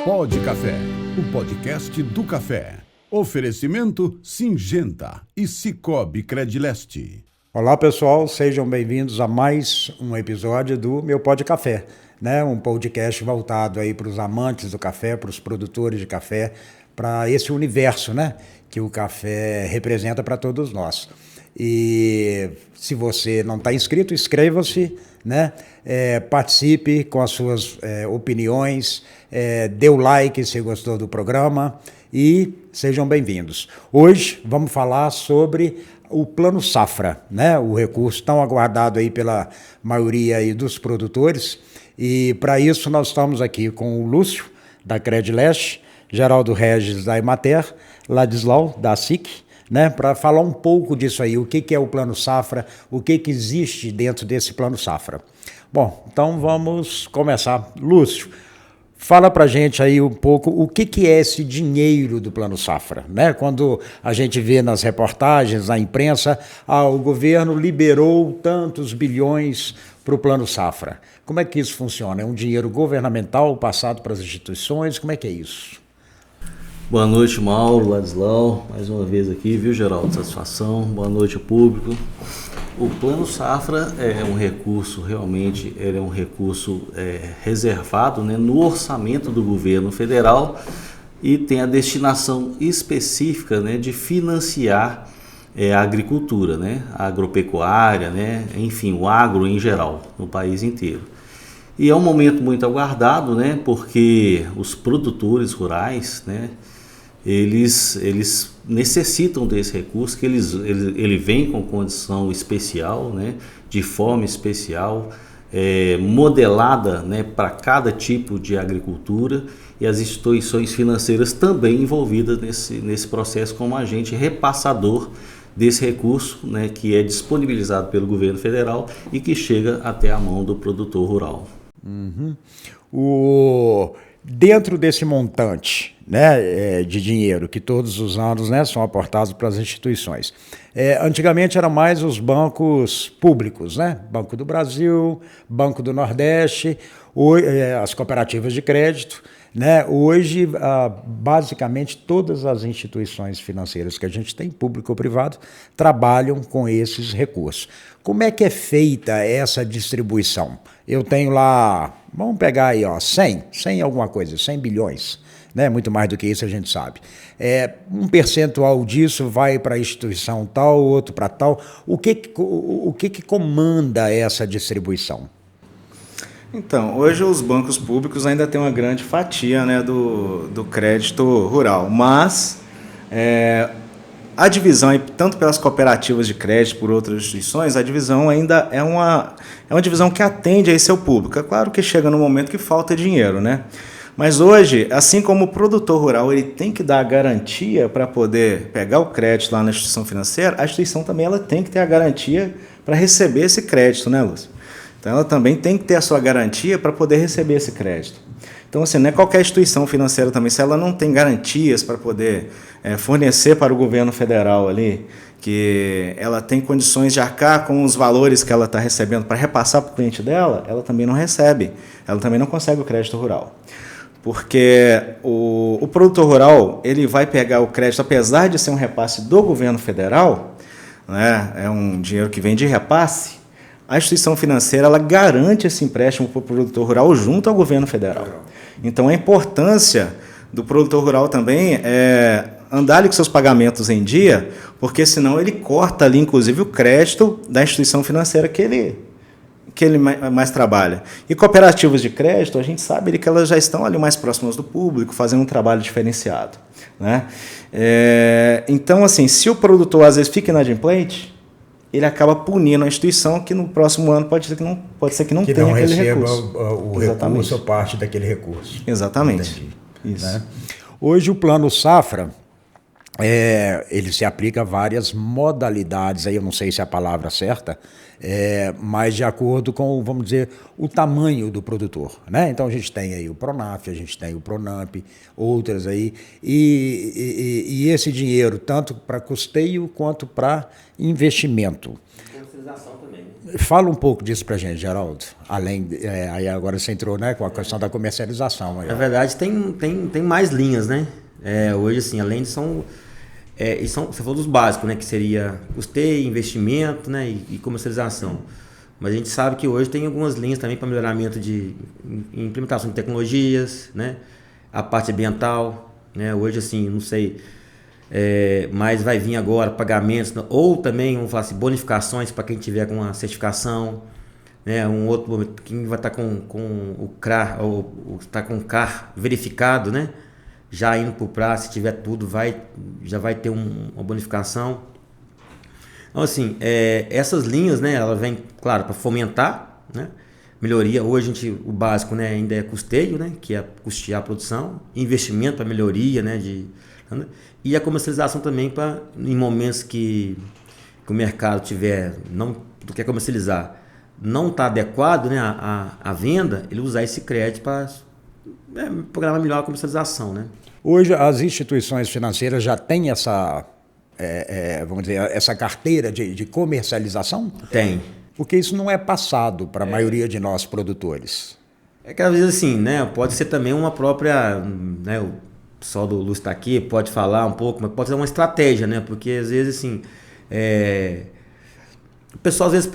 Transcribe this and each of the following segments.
Pode Café, o podcast do café. Oferecimento Syngenta e Sicoob Credileste. Olá pessoal, sejam bem-vindos a mais um episódio do meu Pode Café, né? Um podcast voltado aí para os amantes do café, para os produtores de café, para esse universo, né? Que o café representa para todos nós. E se você não está inscrito, inscreva-se, né? Participe com as suas opiniões, dê o like se gostou do programa e sejam bem-vindos. Hoje vamos falar sobre o Plano Safra, né? O recurso tão aguardado aí pela maioria aí dos produtores. E para isso nós estamos aqui com o Lúcio, da Credileste, Geraldo Regis, da Emater, Ladislau, da SIC, né, para falar um pouco disso aí, o que é o Plano Safra, o que existe dentro desse Plano Safra. Bom, então vamos começar. Lúcio, fala para a gente aí um pouco o que é esse dinheiro do Plano Safra, né? Quando a gente vê nas reportagens, na imprensa, o governo liberou tantos bilhões para o Plano Safra. Como é que isso funciona? É um dinheiro governamental passado para as instituições? Como é que é isso? Boa noite, Mauro, Ladislau, mais uma vez aqui, viu, Geraldo? Satisfação. Boa noite ao público. O Plano Safra é um recurso, realmente, ele é um recurso reservado, né, no orçamento do governo federal e tem a destinação específica, né, de financiar a agricultura, né, a agropecuária, né, enfim, o agro em geral, no país inteiro. E é um momento muito aguardado, né, porque os produtores rurais, né, eles necessitam desse recurso, que ele vem com condição especial, né, de forma especial, modelada, né, para cada tipo de agricultura, e as instituições financeiras também envolvidas nesse processo como agente repassador desse recurso, né, que é disponibilizado pelo governo federal e que chega até a mão do produtor rural. Uhum. Dentro desse montante, né, de dinheiro que todos os anos, né, são aportados para as instituições, antigamente eram mais os bancos públicos, né? Banco do Brasil, Banco do Nordeste, as cooperativas de crédito, né? Hoje, basicamente, todas as instituições financeiras que a gente tem, público ou privado, trabalham com esses recursos. Como é que é feita essa distribuição? Eu tenho lá, vamos pegar aí, 100 alguma coisa, 100 bilhões, né? Muito mais do que isso a gente sabe. Um percentual disso vai para a instituição tal, outro para tal. O que comanda essa distribuição? Então, hoje os bancos públicos ainda têm uma grande fatia, né, do crédito rural, mas a divisão, tanto pelas cooperativas de crédito, por outras instituições, a divisão ainda é uma divisão que atende a esse seu público. É claro que chega no momento que falta dinheiro, né? Mas hoje, assim como o produtor rural ele tem que dar a garantia para poder pegar o crédito lá na instituição financeira, a instituição também ela tem que ter a garantia para receber esse crédito, né, Lúcio? Então, ela também tem que ter a sua garantia para poder receber esse crédito. Então, assim, não é qualquer instituição financeira também, se ela não tem garantias para poder fornecer para o governo federal ali, que ela tem condições de arcar com os valores que ela está recebendo para repassar para o cliente dela, ela também não recebe, ela também não consegue o crédito rural. Porque o produtor rural ele vai pegar o crédito, apesar de ser um repasse do governo federal, né, é um dinheiro que vem de repasse, a instituição financeira ela garante esse empréstimo para o produtor rural junto ao governo federal. Então, a importância do produtor rural também é andar ali com seus pagamentos em dia, porque senão ele corta ali, inclusive, o crédito da instituição financeira que ele mais trabalha. E cooperativas de crédito, a gente sabe que elas já estão ali mais próximas do público, fazendo um trabalho diferenciado, né? Então, assim, se o produtor às vezes fica inadimplente, ele acaba punindo a instituição que no próximo ano pode ser que não tenha aquele recurso. O recurso ou parte daquele recurso. Exatamente. Isso. Né? Hoje o Plano Safra, ele se aplica a várias modalidades, aí eu não sei se é a palavra certa, mas de acordo com, vamos dizer, o tamanho do produtor, né? Então a gente tem aí o Pronaf, a gente tem o Pronamp, outras aí, e esse dinheiro tanto para custeio quanto para investimento. Comercialização também. Fala um pouco disso para a gente, Geraldo. Além, aí agora você entrou, né, com a questão da comercialização. Aí, Na verdade, tem mais linhas, né? Hoje, assim, além de você falou dos básicos, né? Que seria custeio, investimento, né? E comercialização. Mas a gente sabe que hoje tem algumas linhas também para melhoramento de implementação de tecnologias, né? A parte ambiental, né? Hoje, assim, não sei, mas vai vir agora pagamentos, ou também, vamos falar assim, bonificações para quem tiver com a certificação, né? Um outro momento, quem vai estar com o CRA, ou está com o CAR verificado, né? Já indo para o prazo, se tiver tudo, já vai ter uma bonificação. Então, assim, essas linhas, né, ela vem, claro, para fomentar, né, melhoria. Hoje o básico, né, ainda é custeio, né, que é custear a produção, investimento para melhoria, né, e a comercialização também para, em momentos que o mercado tiver, não quer comercializar, não está adequado, né, a venda, ele usar esse crédito para programar melhor a comercialização, né. Hoje as instituições financeiras já têm essa, vamos dizer, essa carteira de comercialização? Tem. Porque isso não é passado para a maioria de nós produtores. Que às vezes assim, né, pode ser também uma própria, né, o pessoal do Lúcio está aqui, pode falar um pouco, mas pode ser uma estratégia, né, porque às vezes assim, o pessoal às vezes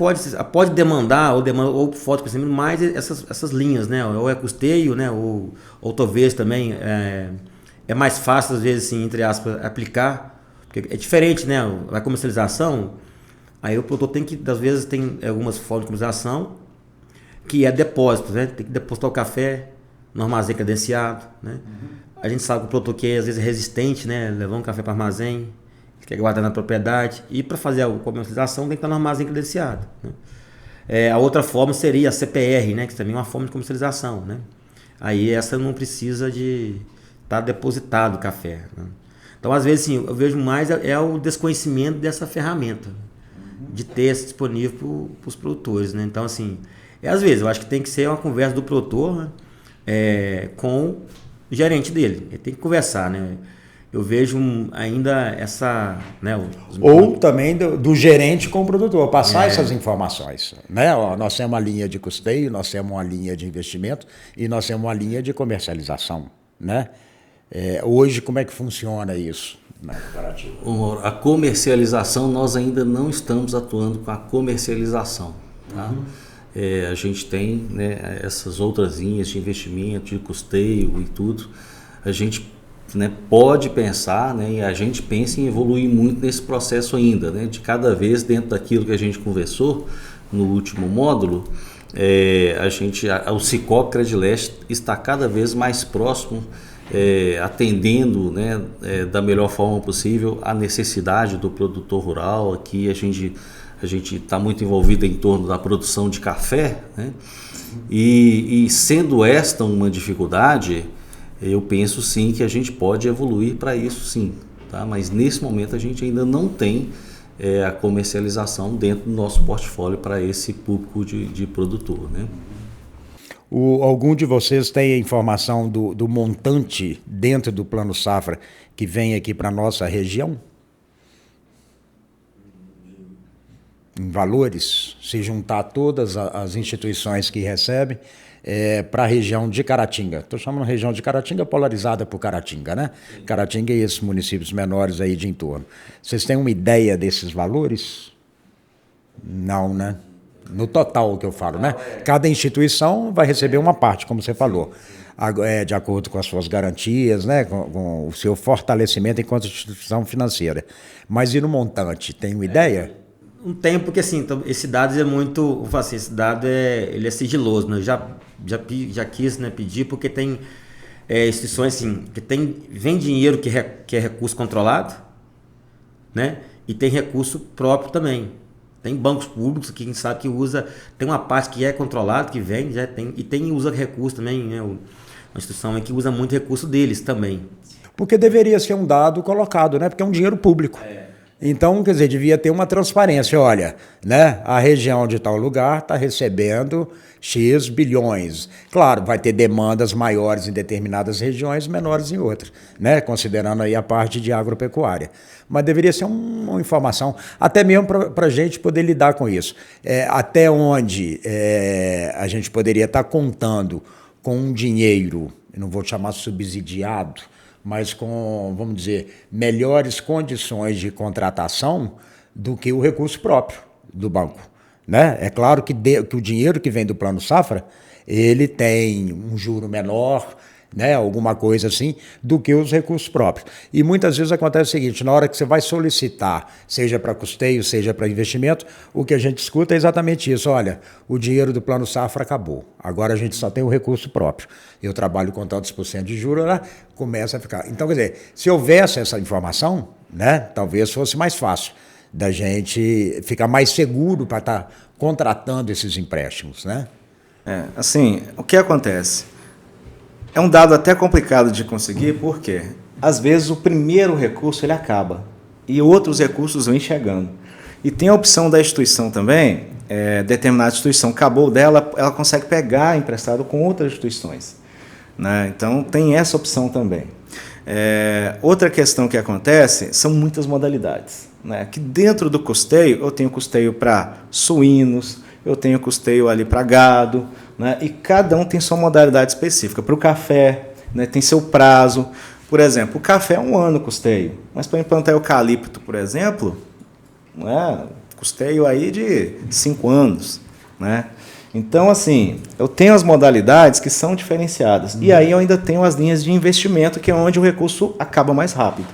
pode demandar ou foto crescimento mais essas linhas, né, ou é custeio, né, ou talvez também é mais fácil às vezes assim, entre aspas, aplicar, porque é diferente, né, a comercialização, aí o produtor tem que, às vezes tem algumas formas de comercialização que é depósito, né, tem que depositar o café no armazém credenciado, né, a gente sabe que o produtor que às vezes é resistente, né, levar um café para armazém, quer guardar na propriedade, e para fazer a comercialização tem que estar no armazém credenciado, né. A outra forma seria a CPR, né, que também é uma forma de comercialização, né, aí essa não precisa de estar depositado o café, né? Então às vezes assim, eu vejo mais o desconhecimento dessa ferramenta, de ter disponível para os produtores, né? Então assim, às vezes eu acho que tem que ser uma conversa do produtor, né, com o gerente dele, ele tem que conversar, né? Eu vejo ainda essa, né, ou também do gerente com o produtor, passar essas informações, né? Ó, nós temos uma linha de custeio, nós temos uma linha de investimento e nós temos uma linha de comercialização, né? Hoje, como é que funciona isso na cooperativa? A comercialização, nós ainda não estamos atuando com a comercialização, tá? A gente tem, né, essas outras linhas de investimento, de custeio e tudo. A gente, né, pode pensar, né, e a gente pensa em evoluir muito nesse processo ainda, né, de cada vez dentro daquilo que a gente conversou no último módulo. O Cicobi Credileste está cada vez mais próximo, atendendo, né, da melhor forma possível a necessidade do produtor rural. Aqui a gente está muito envolvido em torno da produção de café, né, e sendo esta uma dificuldade, eu penso sim que a gente pode evoluir para isso sim, tá? Mas nesse momento a gente ainda não tem a comercialização dentro do nosso portfólio para esse público de produtor, né? Algum de vocês tem a informação do montante dentro do Plano Safra que vem aqui para a nossa região? Em valores, se juntar todas as instituições que recebem, para a região de Caratinga. Estou chamando a região de Caratinga polarizada por Caratinga, né? Caratinga e esses municípios menores aí de entorno. Vocês têm uma ideia desses valores? Não, né? No total que eu falo, né? Cada instituição vai receber uma parte, como você falou, de acordo com as suas garantias, né? Com o seu fortalecimento enquanto instituição financeira. Mas e no montante, tem uma ideia? Não tem, porque assim, então, esse dado é muito, vou falar assim, esse dado ele é sigiloso, né? Já quis, né, pedir, porque tem instituições assim, que vem dinheiro que é recurso controlado, né? E tem recurso próprio também. Tem bancos públicos que a gente sabe que usa, tem uma parte que é controlado, que vem, já tem, e usa recurso também, né? Uma instituição que usa muito recurso deles também. Porque deveria ser um dado colocado, né? Porque é um dinheiro público. Então, quer dizer, devia ter uma transparência. Olha, né, a região de tal lugar está recebendo X bilhões. Claro, vai ter demandas maiores em determinadas regiões, menores em outras, né, considerando aí a parte de agropecuária. Mas deveria ser uma informação, até mesmo para a gente poder lidar com isso. Até onde a gente poderia estar contando com um dinheiro, eu não vou chamar subsidiado, mas com, vamos dizer, melhores condições de contratação do que o recurso próprio do banco, né? É claro que o dinheiro que vem do Plano Safra, ele tem um juro menor, né, alguma coisa assim, do que os recursos próprios. E muitas vezes acontece o seguinte, na hora que você vai solicitar, seja para custeio, seja para investimento, o que a gente escuta é exatamente isso. Olha, o dinheiro do Plano Safra acabou, agora a gente só tem o recurso próprio. Eu trabalho com tantos por cento de juros, né, começa a ficar... Então, quer dizer, se houvesse essa informação, né, talvez fosse mais fácil da gente ficar mais seguro para estar contratando esses empréstimos, né? Assim, o que acontece? É um dado até complicado de conseguir, porque às vezes o primeiro recurso ele acaba e outros recursos vêm chegando. E tem a opção da instituição também, determinada instituição acabou dela, ela consegue pegar emprestado com outras instituições, né? Então tem essa opção também. Outra questão que acontece são muitas modalidades, né? Que dentro do custeio, eu tenho custeio para suínos, eu tenho custeio ali para gado, né? E cada um tem sua modalidade específica. Para o café, né, tem seu prazo. Por exemplo, o café é 1 ano custeio, mas para implantar eucalipto, por exemplo, né, custeio aí de 5 anos. Né? Então, assim, eu tenho as modalidades que são diferenciadas. E aí eu ainda tenho as linhas de investimento, que é onde o recurso acaba mais rápido.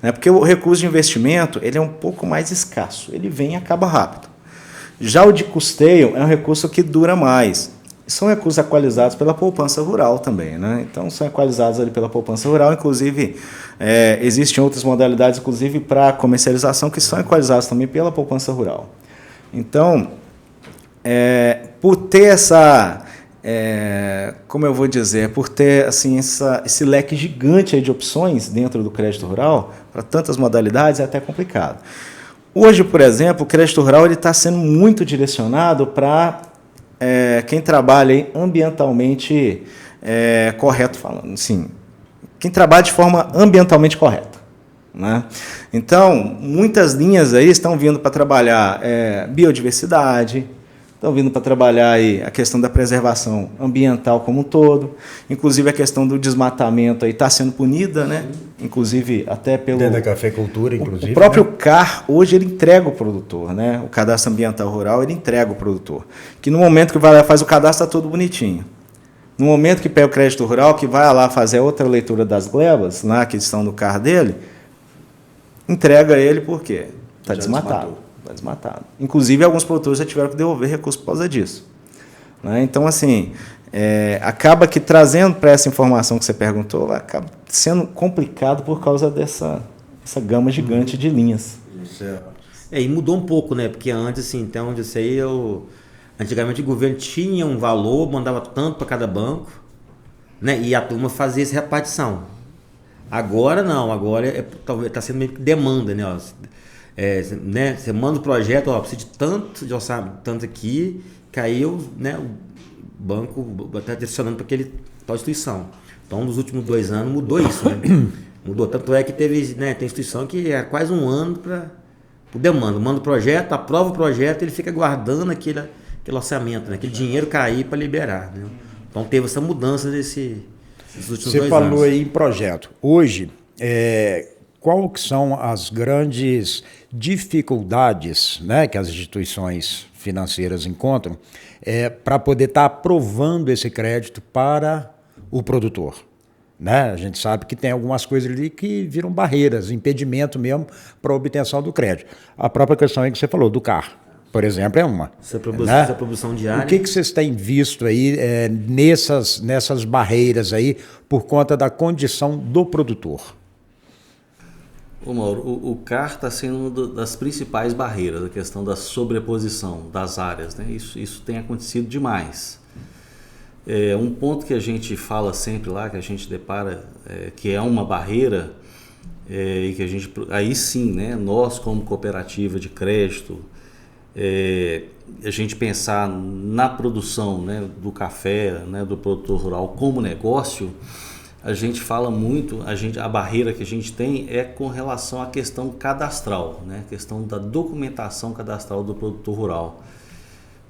Né? Porque o recurso de investimento ele é um pouco mais escasso. Ele vem e acaba rápido. Já o de custeio é um recurso que dura mais. São recursos equalizados pela poupança rural também, né? Então, são equalizados ali pela poupança rural. Inclusive, existem outras modalidades, inclusive para comercialização, que são equalizadas também pela poupança rural. Então, por ter essa... como eu vou dizer? Por ter assim, esse leque gigante aí de opções dentro do crédito rural, para tantas modalidades, é até complicado. Hoje, por exemplo, o crédito rural está sendo muito direcionado para quem trabalha aí ambientalmente correto, falando assim, quem trabalha de forma ambientalmente correta. Né? Então, muitas linhas aí estão vindo para trabalhar biodiversidade, estão vindo para trabalhar aí a questão da preservação ambiental como um todo, inclusive a questão do desmatamento aí está sendo punida, né? Inclusive até pelo... Dentro da cafeicultura, inclusive. O próprio CAR, hoje, ele entrega o produtor, né? O Cadastro Ambiental Rural, ele entrega o produtor. Que no momento que vai lá faz o cadastro, está tudo bonitinho. No momento que pega o crédito rural, que vai lá fazer outra leitura das glebas, lá que estão no CAR dele, entrega ele por quê? Está desmatado. Está desmatado. Inclusive, alguns produtores já tiveram que devolver recursos por causa disso. Né? Então, assim, acaba que trazendo para essa informação que você perguntou, acaba sendo complicado por causa dessa gama gigante de linhas. E mudou um pouco, né? Porque antes, assim, até onde eu sei, antigamente o governo tinha um valor, mandava tanto para cada banco, né? E a turma fazia essa repartição. Agora não, agora talvez está sendo meio que demanda, né? Né? Você manda o projeto, precisa de tanto de orçamento, tanto aqui, caiu, né? O banco está direcionando para tal instituição. Então, nos últimos 2 anos mudou isso, né? Mudou, tanto é que teve, né, tem instituição que é quase 1 ano para demanda. Manda o projeto, aprova o projeto, ele fica guardando aquele orçamento, né? Aquele dinheiro cair para liberar. Né? Então, teve essa mudança nesses últimos 2 anos. Você falou aí em projeto. Hoje, qual que são as grandes dificuldades, né, que as instituições financeiras encontram para poder estar aprovando esse crédito para o produtor? Né? A gente sabe que tem algumas coisas ali que viram barreiras, impedimento mesmo para a obtenção do crédito. A própria questão aí que você falou, do CAR, por exemplo, é uma. Essa produção diária. O que vocês têm visto aí nessas barreiras aí por conta da condição do produtor? Ô Mauro, o CAR está sendo uma das principais barreiras, a questão da sobreposição das áreas. Né? Isso tem acontecido demais. Um ponto que a gente fala sempre lá, que a gente depara, que é uma barreira, e que a gente, aí sim, né, nós como cooperativa de crédito, a gente pensar na produção, né, do café, né, do produtor rural como negócio, a gente fala muito, a barreira que a gente tem é com relação à questão cadastral, né, a questão da documentação cadastral do produtor rural.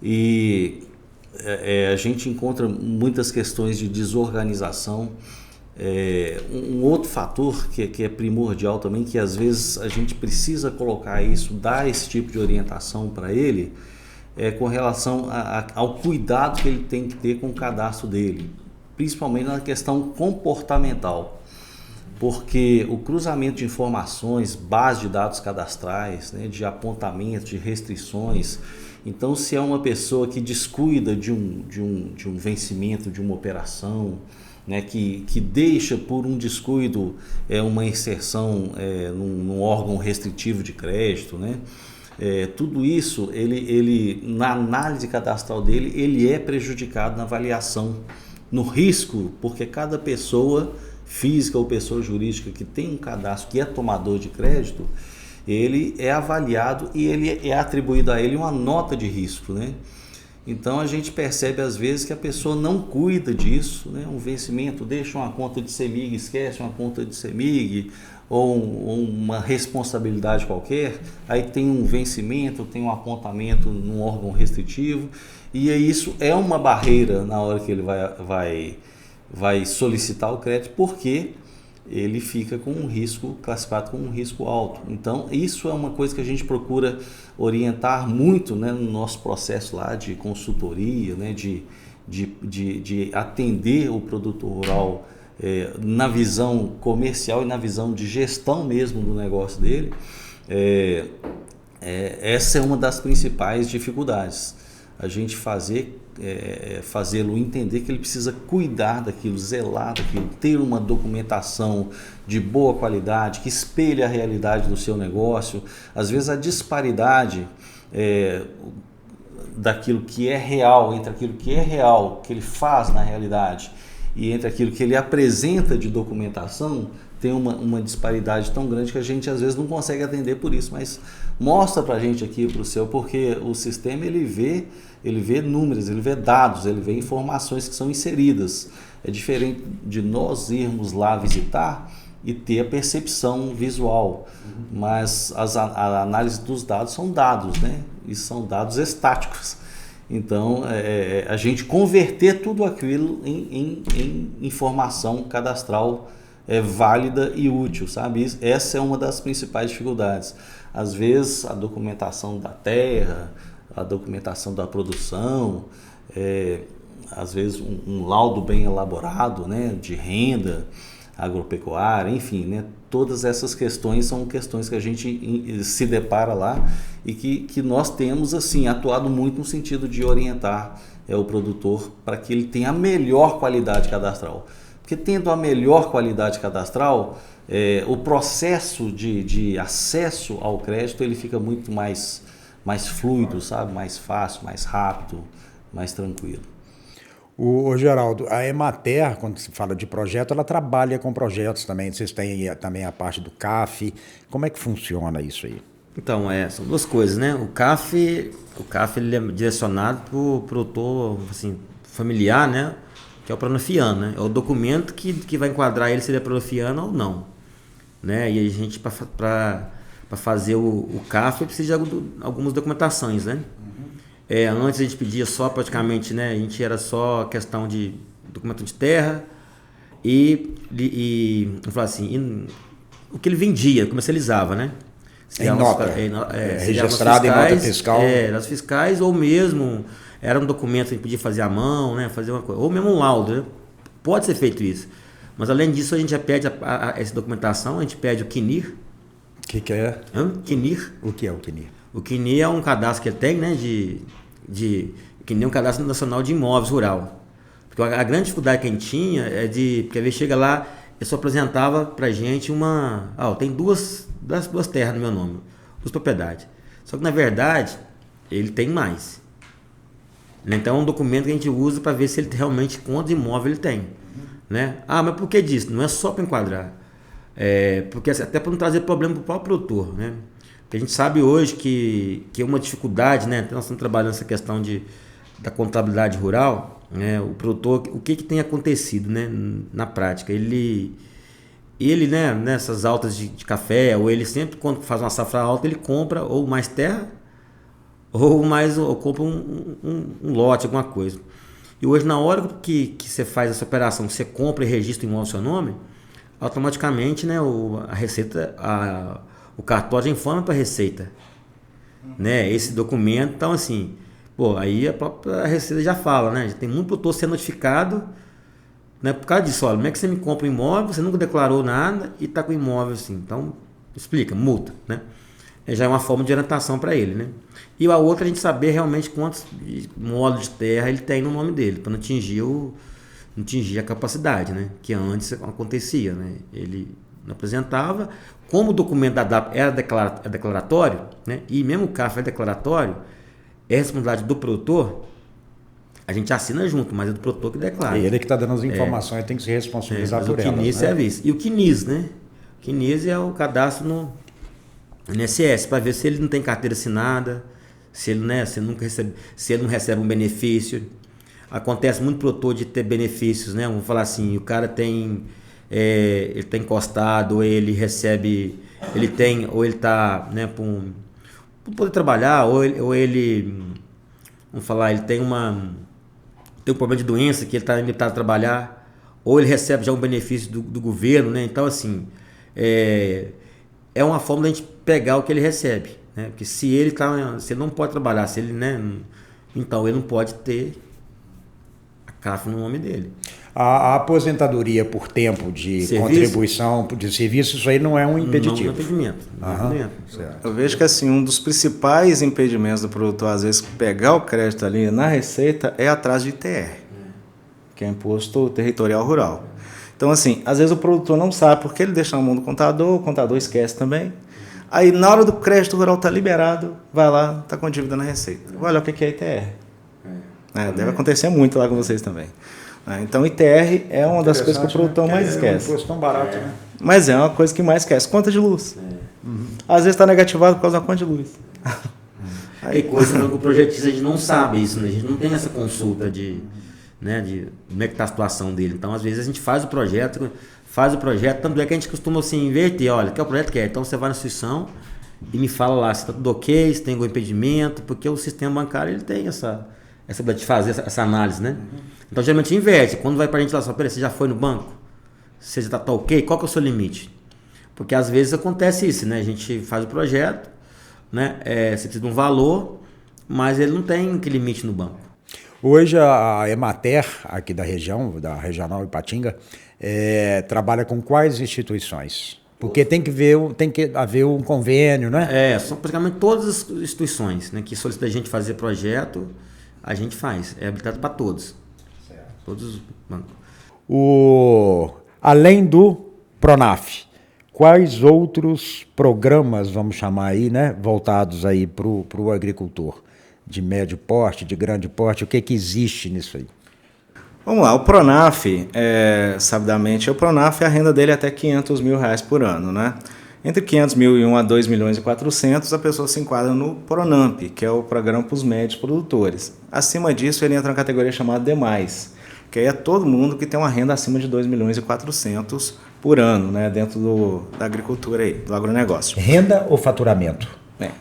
E a gente encontra muitas questões de desorganização. Um outro fator que é primordial também, que às vezes a gente precisa colocar isso, dar esse tipo de orientação para ele, é com relação ao cuidado que ele tem que ter com o cadastro dele, principalmente na questão comportamental, porque o cruzamento de informações, base de dados cadastrais, né, de apontamento, de restrições. Então, se é uma pessoa que descuida de um vencimento, de uma operação, né, que deixa por um descuido uma inserção num órgão restritivo de crédito, né, tudo isso, ele na análise cadastral dele, ele é prejudicado na avaliação, no risco, porque cada pessoa física ou pessoa jurídica que tem um cadastro, que é tomador de crédito, ele é avaliado e ele é atribuído a ele uma nota de risco, né? Então a gente percebe às vezes que a pessoa não cuida disso, né? Um vencimento, deixa uma conta de CEMIG, esquece uma conta de CEMIG, ou uma responsabilidade qualquer, aí tem um vencimento, tem um apontamento num órgão restritivo, e isso é uma barreira na hora que ele vai solicitar o crédito, porque ele fica com um risco classificado como um risco alto. Então, isso é uma coisa que a gente procura orientar muito, né, no nosso processo lá de consultoria, né, de atender o produtor rural na visão comercial e na visão de gestão mesmo do negócio dele. Essa é uma das principais dificuldades, a gente fazê-lo entender que ele precisa cuidar daquilo, zelar daquilo, ter uma documentação de boa qualidade, que espelhe a realidade do seu negócio. Às vezes a disparidade daquilo que é real, entre aquilo que é real, que ele faz na realidade, e entre aquilo que ele apresenta de documentação, tem uma disparidade tão grande que a gente às vezes não consegue atender por isso, mas mostra para a gente aqui, para o seu, porque o sistema ele vê números, ele vê dados, ele vê informações que são inseridas. É diferente de nós irmos lá visitar e ter a percepção visual, mas a análise dos dados são dados, né? E são dados estáticos. Então, a gente converter tudo aquilo em informação cadastral válida e útil, sabe? Essa é uma das principais dificuldades. Às vezes, a documentação da terra, a documentação da produção, às vezes um laudo bem elaborado, né, de renda agropecuária, enfim, né, todas essas questões são questões que a gente se depara lá e que nós temos assim atuado muito no sentido de orientar o produtor para que ele tenha a melhor qualidade cadastral. Porque tendo a melhor qualidade cadastral, o processo de acesso ao crédito ele fica muito mais fluido, sabe? Mais fácil, mais rápido, mais tranquilo. O Geraldo, a Emater, quando se fala de projeto, ela trabalha com projetos também. Vocês têm também a parte do CAF. Como é que funciona isso aí? Então, são duas coisas, né? O CAF ele é direcionado para o produtor assim, familiar, né? Que é o Pronafiano, né? É o documento que vai enquadrar ele se ele é Pronafiano ou não, né? E a gente, para fazer o CAF, precisa de algumas documentações, né? Antes a gente pedia só praticamente, né? A gente era só questão de documento de terra vamos falar assim, o que ele vendia, comercializava, né? Em nota, registrado em nota fiscal. Nas fiscais, ou mesmo era um documento que a gente podia fazer à mão, né? Fazer uma coisa, ou mesmo um laudo, né? Pode ser feito isso. Mas além disso, a gente já pede essa documentação, a gente pede o CNIR. O que é? CNIR. O que é o CNIR? O CNIR é um cadastro que ele tem, né? CNIR é um cadastro nacional de imóveis rural. Porque a grande dificuldade que a gente tinha porque às vezes chega lá, ele só apresentava pra gente tem duas terras no meu nome, duas propriedades. Só que na verdade, ele tem mais. Então é um documento que a gente usa para ver se ele realmente quantos imóveis ele tem. Né? Mas por que disso? Não é só para enquadrar. Porque até para não trazer problema para o próprio produtor, né? Porque a gente sabe hoje que é uma dificuldade, né? Nós estamos trabalhando essa questão da contabilidade rural, né? O produtor, o que tem acontecido, né? Na prática, ele né, nessas altas de café, ou ele sempre, quando faz uma safra alta, ele compra ou mais terra, ou compra um lote, alguma coisa. E hoje, na hora que você faz essa operação, você compra e registra o imóvel no seu nome, automaticamente, né, a Receita, o cartório já informa para a Receita, né, esse documento. Então, assim, aí a própria Receita já fala, né, já tem muito produtor sendo notificado, né, por causa disso. Olha, como é que você me compra um imóvel, você nunca declarou nada e está com o imóvel assim? Então, explica, multa, né? Já é uma forma de orientação para ele, né? E a outra, a gente saber realmente quantos módulos de terra ele tem no nome dele, para não atingir a capacidade, né? Que antes acontecia, né? Ele não apresentava, como o documento da DAP é declaratório, né? E mesmo o CAF é declaratório, é responsabilidade do produtor. A gente assina junto, mas é do produtor que declara. E ele que está dando as informações, tem que se responsabilizar por elas. O CNIS é isso. E o CNIS, né? O CNIS é o cadastro no INSS, para ver se ele não tem carteira assinada, se ele não recebe um benefício. Acontece muito produtor de ter benefícios, né? Vamos falar assim, o cara tem, ele está encostado, ou ele recebe, ou ele está, né, para poder trabalhar, ou ele, vamos falar, ele tem um problema de doença que ele está limitado a trabalhar, ou ele recebe já um benefício do governo, né? Então, assim, é uma forma da gente pegar o que ele recebe, né? Porque se ele não pode trabalhar, né? Então ele não pode ter a CAF no nome dele. A aposentadoria por tempo de contribuição de serviço, isso aí não é um impeditivo. Não é impedimento. Eu vejo que assim, um dos principais impedimentos do produtor, às vezes, pegar o crédito ali na Receita é atrás de ITR, que é Imposto Territorial Rural. Então, assim, às vezes o produtor não sabe porque ele deixa na mão do contador, o contador esquece também. Aí, na hora do crédito rural estar liberado, vai lá, está com dívida na Receita. Vai olhar o que é ITR. Deve acontecer muito lá com vocês também. Então, ITR é uma das coisas que o produtor mais esquece. É um imposto tão barato, né? Mas é uma coisa que mais esquece. Conta de luz. Às vezes está negativado por causa da conta de luz. Aí, coisa que o projetista, a gente não sabe isso, né? A gente não tem essa consulta de como é que está a situação dele. Então, às vezes, a gente faz o projeto, tanto é que a gente costuma assim, inverter, olha, que é o projeto que é. Então, você vai na instituição e me fala lá se está tudo ok, se tem algum impedimento, porque o sistema bancário ele tem essa de fazer essa análise, né? Então, geralmente inverte. Quando vai para a gente lá, peraí, você já foi no banco? Você já está ok? Qual que é o seu limite? Porque às vezes acontece isso, né? A gente faz o projeto, né? Você precisa de um valor, mas ele não tem que limite no banco. Hoje a Emater, aqui da região, da Regional Ipatinga, trabalha com quais instituições? Porque tem que haver um convênio, né? São praticamente todas as instituições, né, que solicitam a gente fazer projeto, a gente faz. É habilitado para todos. Certo. Todos os bancos. Além do Pronaf, quais outros programas, vamos chamar aí, né, voltados aí para o agricultor? De médio porte, de grande porte, o que existe nisso aí? Vamos lá, o Pronaf, sabidamente, o Pronaf, a renda dele é até R$500 mil por ano, né? Entre 500 mil e 1 a 2 milhões e 400, a pessoa se enquadra no Pronamp, que é o programa para os médios produtores. Acima disso, ele entra na categoria chamada Demais, que aí é todo mundo que tem uma renda acima de 2 milhões e 400 por ano, né? Dentro da agricultura aí, do agronegócio. Renda ou faturamento?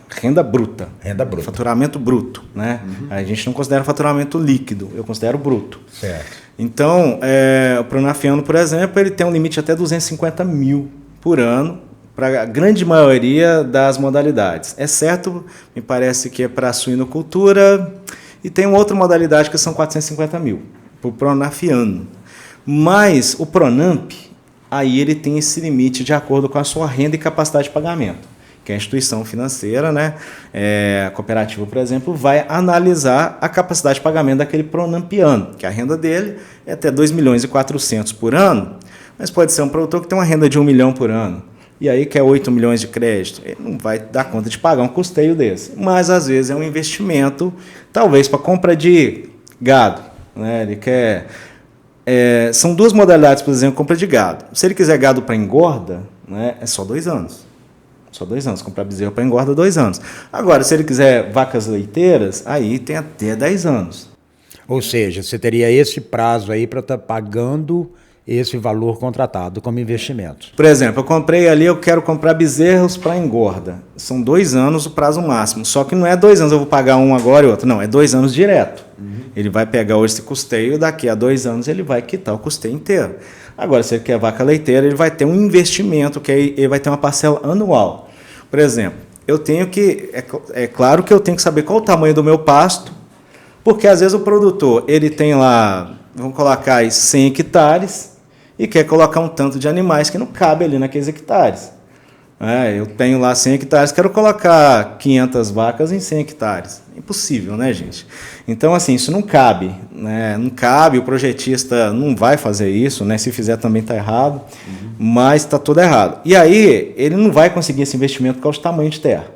Renda bruta. Renda bruta. Faturamento bruto, né? A gente não considera faturamento líquido, eu considero bruto. Certo. Então, o Pronafiano, por exemplo, ele tem um limite até 250 mil por ano para a grande maioria das modalidades. Exceto, me parece que é para a suinocultura e tem uma outra modalidade que são 450 mil para o Pronafiano. Mas o Pronamp, aí ele tem esse limite de acordo com a sua renda e capacidade de pagamento. Que a instituição financeira, né, a cooperativa, por exemplo, vai analisar a capacidade de pagamento daquele pronampiano, que a renda dele é até 2 milhões e 400 por ano, mas pode ser um produtor que tem uma renda de 1 milhão por ano, e aí quer 8 milhões de crédito, ele não vai dar conta de pagar um custeio desse, mas às vezes é um investimento, talvez para compra de gado, né, ele quer... são duas modalidades, por exemplo, compra de gado. Se ele quiser gado para engorda, né, é só 2 anos. Só 2 anos. Comprar bezerro para engorda 2 anos. Agora, se ele quiser vacas leiteiras, aí tem até 10 anos. Ou seja, você teria esse prazo aí para estar pagando esse valor contratado como investimento. Por exemplo, eu comprei ali, eu quero comprar bezerros para engorda. São 2 anos o prazo máximo. Só que não é 2 anos, eu vou pagar um agora e outro. Não, é 2 anos direto. Ele vai pegar hoje esse custeio e daqui a 2 anos ele vai quitar o custeio inteiro. Agora, se ele quer vaca leiteira, ele vai ter um investimento, que aí ele vai ter uma parcela anual. Por exemplo, eu tenho que... É claro que eu tenho que saber qual o tamanho do meu pasto, porque às vezes o produtor, ele tem lá, vamos colocar aí 100 hectares, e quer colocar um tanto de animais que não cabe ali naqueles hectares. Eu tenho lá 100 hectares, quero colocar 500 vacas em 100 hectares. Impossível, né, gente? Então, assim, isso não cabe. Né? Não cabe, o projetista não vai fazer isso, né? Se fizer também está errado, mas está tudo errado. E aí, ele não vai conseguir esse investimento por causa do tamanho de terra.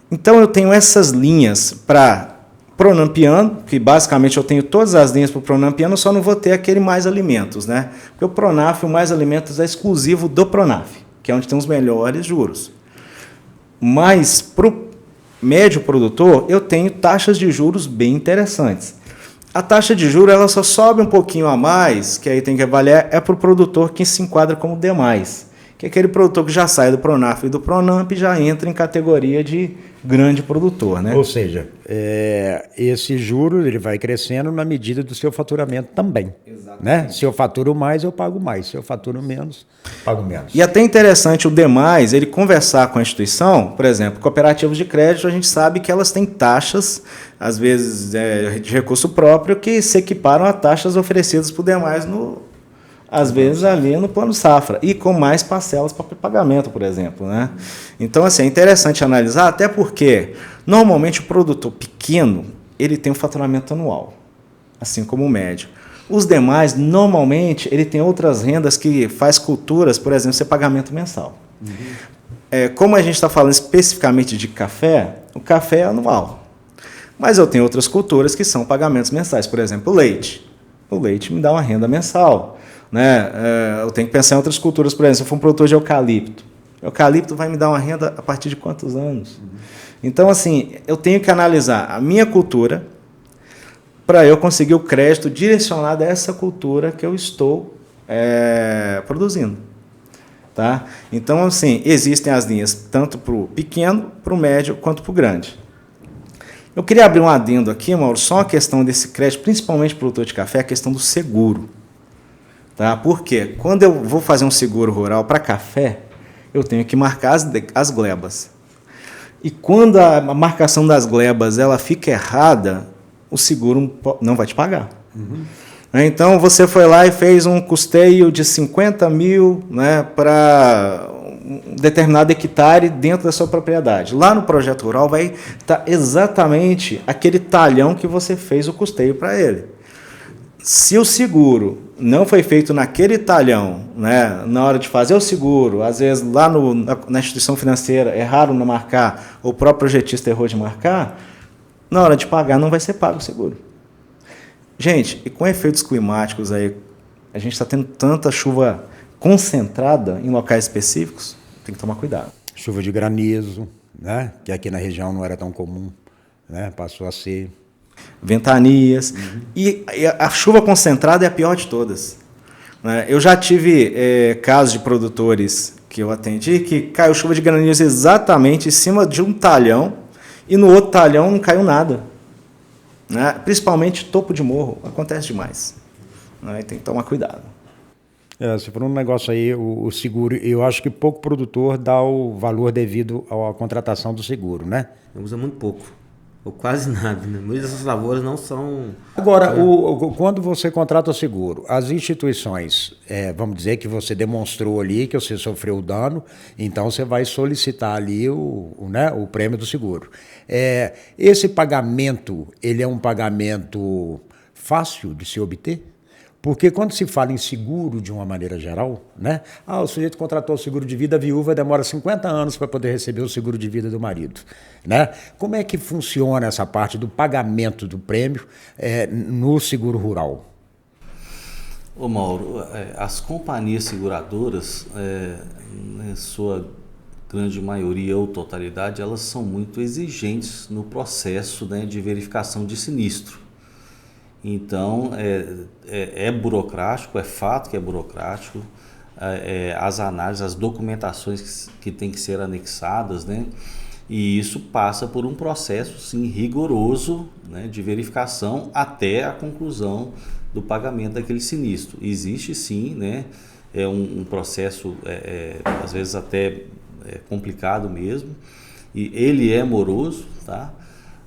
Então, eu tenho essas linhas para Pronampiano, que basicamente eu tenho todas as linhas para o Pronampiano, só não vou ter aquele Mais Alimentos, né? Porque o Pronaf, o Mais Alimentos é exclusivo do Pronaf, que é onde tem os melhores juros. Mas para o médio produtor, eu tenho taxas de juros bem interessantes. A taxa de juros ela só sobe um pouquinho a mais, que aí tem que avaliar, é para o produtor que se enquadra como demais, que é aquele produtor que já sai do Pronaf e do Pronamp e já entra em categoria de grande produtor, né? Ou seja, esse juro ele vai crescendo na medida do seu faturamento também. Né? Se eu faturo mais, eu pago mais. Se eu faturo menos, pago menos. E até interessante o demais, ele conversar com a instituição, por exemplo, cooperativas de crédito, a gente sabe que elas têm taxas, às vezes de recurso próprio, que se equiparam a taxas oferecidas por demais às vezes ali no plano safra, e com mais parcelas para pagamento, por exemplo. Né? Então, assim, é interessante analisar, até porque, normalmente, o produtor pequeno, ele tem um faturamento anual, assim como o médio. Os demais, normalmente, ele tem outras rendas que faz culturas, por exemplo, ser pagamento mensal. Como a gente está falando especificamente de café, o café é anual. Mas eu tenho outras culturas que são pagamentos mensais, por exemplo, o leite. O leite me dá uma renda mensal. Né? Eu tenho que pensar em outras culturas, por exemplo, se eu for um produtor de eucalipto. Eucalipto vai me dar uma renda a partir de quantos anos? Então, assim, eu tenho que analisar a minha cultura para eu conseguir o crédito direcionado a essa cultura que eu estou produzindo. Tá? Então, assim, existem as linhas tanto para o pequeno, para o médio, quanto para o grande. Eu queria abrir um adendo aqui, Mauro, só uma questão desse crédito, principalmente para o produtor de café, a questão do seguro. Tá? Porque quando eu vou fazer um seguro rural para café, eu tenho que marcar as glebas. E quando a marcação das glebas ela fica errada, o seguro não vai te pagar. Então, você foi lá e fez um custeio de 50 mil, né, para um determinado hectare dentro da sua propriedade. Lá no projeto rural vai estar exatamente aquele talhão que você fez o custeio para ele. Se o seguro não foi feito naquele talhão, né, na hora de fazer o seguro, às vezes lá na instituição financeira erraram no marcar, ou o próprio projetista errou de marcar, na hora de pagar não vai ser pago o seguro. Gente, e com efeitos climáticos aí, a gente está tendo tanta chuva concentrada em locais específicos, tem que tomar cuidado. Chuva de granizo, né, que aqui na região não era tão comum, né, passou a ser... Ventanias. E a chuva concentrada é a pior de todas. Né? Eu já tive casos de produtores que eu atendi que caiu chuva de granizo exatamente em cima de um talhão e no outro talhão não caiu nada. Né? Principalmente topo de morro. Acontece demais. Né? Tem que tomar cuidado. Se for um negócio aí, o seguro, eu acho que pouco produtor dá o valor devido à contratação do seguro, né? Usa muito pouco. Ou quase nada, né? Muitas dessas lavouras não são... Agora, quando você contrata o seguro, as instituições, vamos dizer que você demonstrou ali que você sofreu dano, então você vai solicitar ali o prêmio do seguro. Esse pagamento, ele é um pagamento fácil de se obter? Porque quando se fala em seguro de uma maneira geral, né? O sujeito contratou o seguro de vida, a viúva demora 50 anos para poder receber o seguro de vida do marido. Né? Como é que funciona essa parte do pagamento do prêmio no seguro rural? Ô Mauro, as companhias seguradoras, na sua grande maioria ou totalidade, elas são muito exigentes no processo, né, de verificação de sinistro. Então, é burocrático, é fato que é burocrático, as análises, as documentações que têm que ser anexadas, né, e isso passa por um processo, sim, rigoroso, né, de verificação até a conclusão do pagamento daquele sinistro. Existe, sim, né, um processo, às vezes até complicado mesmo, e ele é moroso, tá?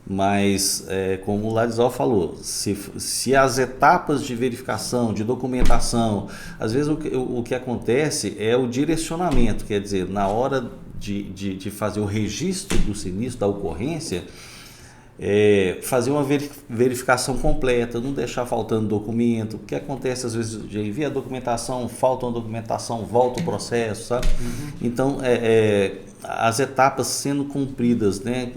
Mas, como o Ladislau falou, se as etapas de verificação, de documentação, às vezes o que acontece é o direcionamento, quer dizer, na hora de fazer o registro do sinistro, da ocorrência, fazer uma verificação completa, não deixar faltando documento. O que acontece às vezes, de envia a documentação, falta uma documentação, volta o processo, sabe? Então, as etapas sendo cumpridas, né,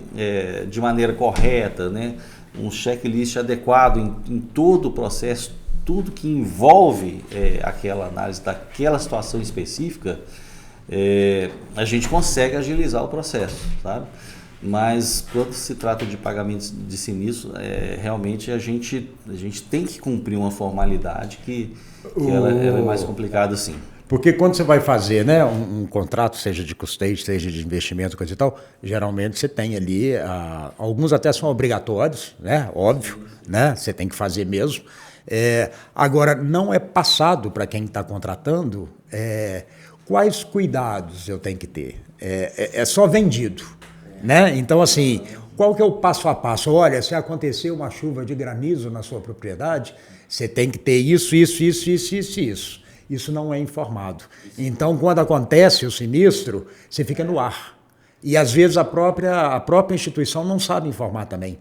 de maneira correta, né, um checklist adequado em todo o processo, tudo que envolve aquela análise daquela situação específica, a gente consegue agilizar o processo, sabe? Mas quando se trata de pagamentos de sinistro, realmente a gente tem que cumprir uma formalidade que ela é mais complicada, sim. Porque quando você vai fazer, né, um contrato, seja de custeio, seja de investimento, coisa e tal, geralmente você tem ali, alguns até são obrigatórios, né, óbvio, né, você tem que fazer mesmo. Agora, não é passado para quem está contratando quais cuidados eu tenho que ter. É só vendido. Né? Então, assim, qual que é o passo a passo? Olha, se acontecer uma chuva de granizo na sua propriedade, você tem que ter isso. Isso não é informado. Então, quando acontece o sinistro, você fica no ar. E, às vezes, a própria instituição não sabe informar também,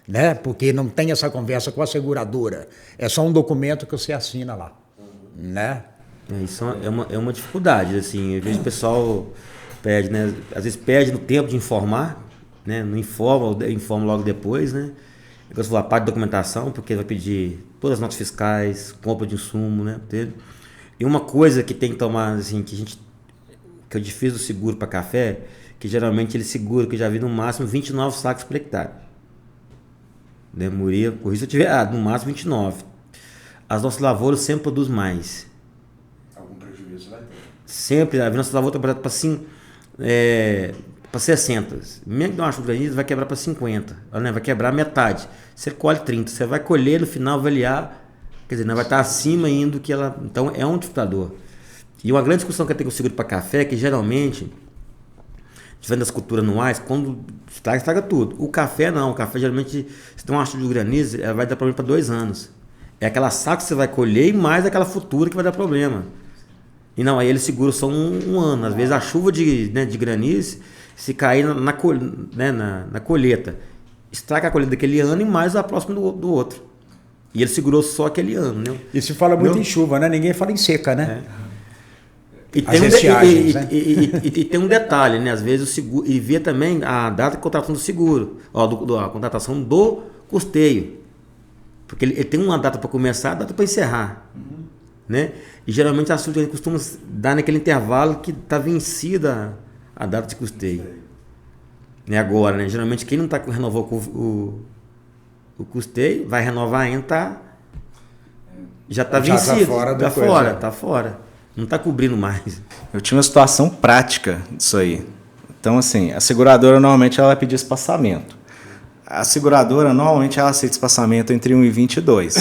né? Porque não tem essa conversa com a seguradora. É só um documento que você assina lá, né? Isso é uma dificuldade, assim. Às vezes o pessoal pede, né? Às vezes pede no tempo de informar, né? Não informa, ou informa logo depois, né? Depois a parte de documentação, porque vai pedir todas as notas fiscais, compra de insumo, né? E uma coisa que tem que tomar, assim, que eu fiz do seguro para café, que geralmente ele segura, que eu já vi no máximo 29 sacos por hectare. Demoria, por isso eu tive no máximo 29. As nossas lavouras sempre produzem mais. Algum prejuízo vai ter. Sempre, a nossa lavoura está para 60. Mesmo que dê uma chuva granizo, vai quebrar para 50. Né? Vai quebrar metade. Você colhe 30. Você vai colher no final, avaliar. Quer dizer, não vai estar acima ainda do que ela. Então é um dificultador. E uma grande discussão que eu tenho com o seguro para café é que geralmente, diferente das culturas anuais, quando estraga tudo. O café não. O café geralmente, se tem uma chuva de granizo, ela vai dar problema para 2 anos. É aquela saca que você vai colher e mais aquela futura que vai dar problema. E não, aí ele segura só um ano. Às vezes a chuva de granizo, se cair na colheita, estraga a colheita daquele ano e mais a próxima do outro. E ele segurou só aquele ano, né? E se fala muito em chuva, né? Ninguém fala em seca, né? E tem um detalhe, né? Às vezes o seguro. E vê também a data de contratação do seguro, a contratação do custeio. Porque ele tem uma data para começar, a data para encerrar. Né? E geralmente a açúcar costuma dar naquele intervalo que está vencida a data de custeio. Né? Agora, né? Geralmente quem não renovou o custeio vai renovar ainda, já está vencido. Está fora. Não está cobrindo mais. Eu tinha uma situação prática disso aí. Então, assim, a seguradora normalmente ela vai pedir espaçamento. A seguradora, normalmente, ela aceita espaçamento entre 1,20 e 2.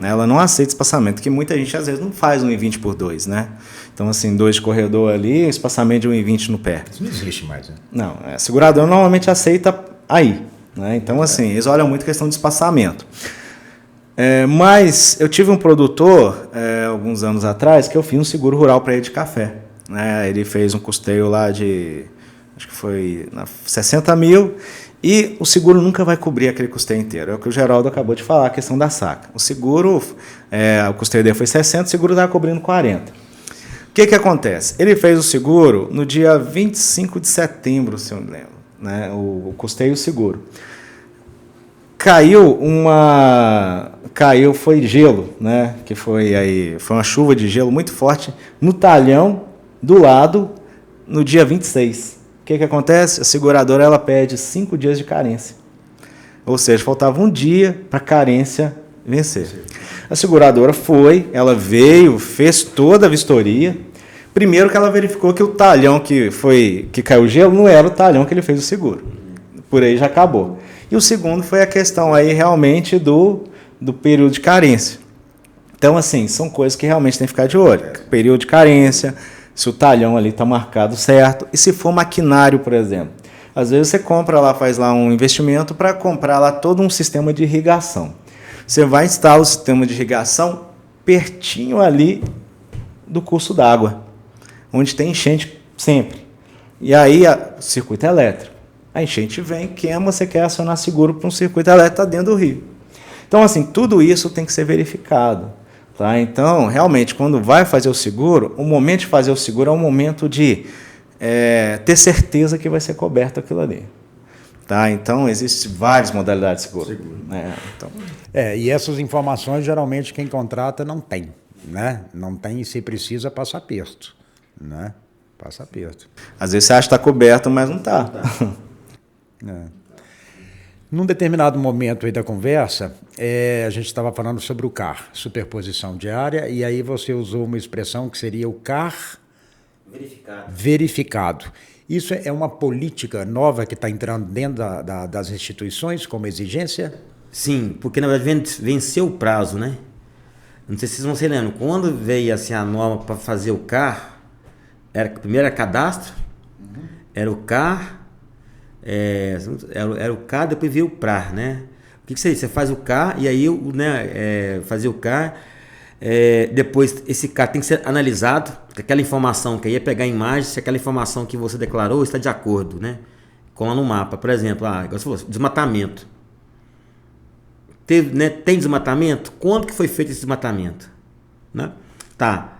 Né? Ela não aceita espaçamento, que muita gente, às vezes, não faz 1,20 por 2, né? Então, assim, 2 de corredor ali, espaçamento de 1,20 no pé. Isso não existe mais, né? Não, a seguradora normalmente aceita aí. Né? Então, assim, eles olham muito a questão de espaçamento. Mas eu tive um produtor, alguns anos atrás, que eu fiz um seguro rural para ele de café. Né? Ele fez um custeio lá de, acho que foi 60 mil, e o seguro nunca vai cobrir aquele custeio inteiro. É o que o Geraldo acabou de falar, a questão da saca. O seguro, o custeio dele foi 60, o seguro estava cobrindo 40. O que acontece? Ele fez o seguro no dia 25 de setembro, se eu me lembro, né? O custeio e o seguro. Caiu caiu, foi gelo, né? Que foi uma chuva de gelo muito forte no talhão do lado no dia 26. O que acontece? A seguradora ela pede 5 dias de carência. Ou seja, faltava um dia para a carência vencer. A seguradora ela veio, fez toda a vistoria. Primeiro que ela verificou que o talhão que caiu o gelo não era o talhão que ele fez o seguro. Por aí já acabou. E o segundo foi a questão aí realmente do período de carência. Então, assim, são coisas que realmente tem que ficar de olho. Período de carência, se o talhão ali está marcado certo. E se for maquinário, por exemplo. Às vezes você compra lá, faz lá um investimento para comprar lá todo um sistema de irrigação. Você vai instalar o sistema de irrigação pertinho ali do curso d'água, onde tem enchente sempre. E aí, o circuito elétrico. A enchente vem, queima, você quer acionar seguro para um circuito elétrico que está dentro do rio. Então, assim, tudo isso tem que ser verificado. Tá? Então, realmente, quando vai fazer o seguro, o momento de fazer o seguro é um momento de ter certeza que vai ser coberto aquilo ali. Tá? Então, existem várias modalidades de seguro. Né? Então... e essas informações, geralmente, quem contrata não tem. Né? Não tem e se precisa passa aperto. Né? Passa aperto. Às vezes você acha que está coberto, mas não está. Num determinado momento aí da conversa, a gente estava falando sobre o CAR, superposição diária, e aí você usou uma expressão que seria o CAR verificado. Isso é uma política nova que está entrando dentro das instituições como exigência? Sim, porque na verdade venceu o prazo, né? Não sei se vocês vão se lembrar, quando veio assim, a norma para fazer o CAR, primeiro era cadastro, era o CAR, era o CAR, depois veio o PRAR, né? O que seria? Você faz o CAR e aí, fazer o CAR, depois esse CAR tem que ser analisado, aquela informação que aí é pegar a imagem, se aquela informação que você declarou está de acordo, né? Como no mapa, por exemplo, igual você falou, desmatamento. Tem desmatamento? Quando que foi feito esse desmatamento? Né? Tá.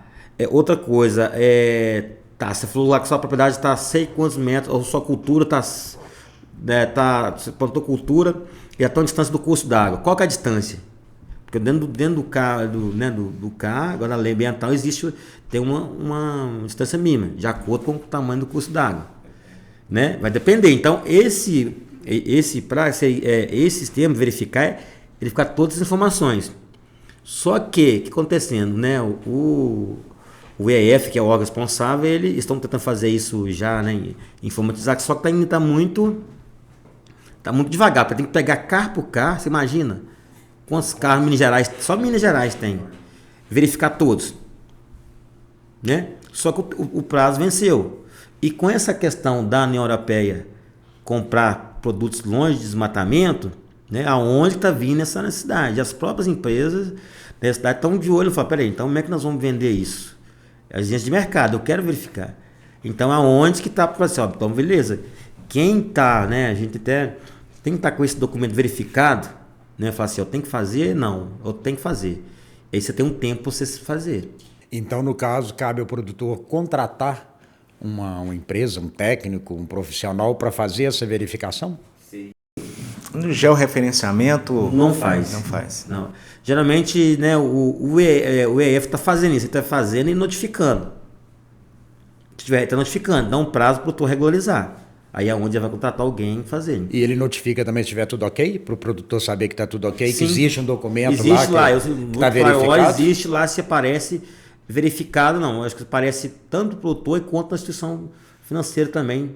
Outra coisa, você falou lá que sua propriedade está a sei quantos metros, ou sua cultura você plantou cultura e está a distância do curso d'água. Qual que é a distância? Porque dentro do CAR, agora na lei ambiental, tem uma distância mínima, de acordo com o tamanho do curso d'água. Né? Vai depender. Então, esse sistema verificar todas as informações. Só que, o que está acontecendo? Né? O EF, que é o órgão responsável, eles estão tentando fazer isso já, né, informatizar, só que ainda está muito devagar. Tem que pegar CAR por CAR, você imagina quantos carros Minas Gerais, só Minas Gerais tem, verificar todos. Né? Só que o prazo venceu. E com essa questão da União Europeia comprar produtos longe de desmatamento, né, aonde está vindo essa necessidade? As próprias empresas da cidade estão de olho e falam, peraí, então como é que nós vamos vender isso? As agências de mercado, eu quero verificar. Então, aonde que está? Então, beleza. Quem está, né, a gente até tem que estar com esse documento verificado, né, falar assim, eu tenho que fazer? Não, eu tenho que fazer. Aí você tem um tempo para você fazer. Então, no caso, cabe ao produtor contratar uma empresa, um técnico, um profissional para fazer essa verificação? Sim. No georreferenciamento... Não faz. Não. Geralmente, né, o EF está fazendo isso, ele está fazendo e notificando. Está notificando, dá um prazo para o produtor regularizar. Aí é onde ele vai contratar alguém fazendo. E ele notifica também se estiver tudo ok? Para o produtor saber que está tudo ok? Sim. Que existe um documento existe lá que está verificado? Existe lá, se aparece verificado, não. Acho que aparece tanto para o produtor quanto na instituição financeira também.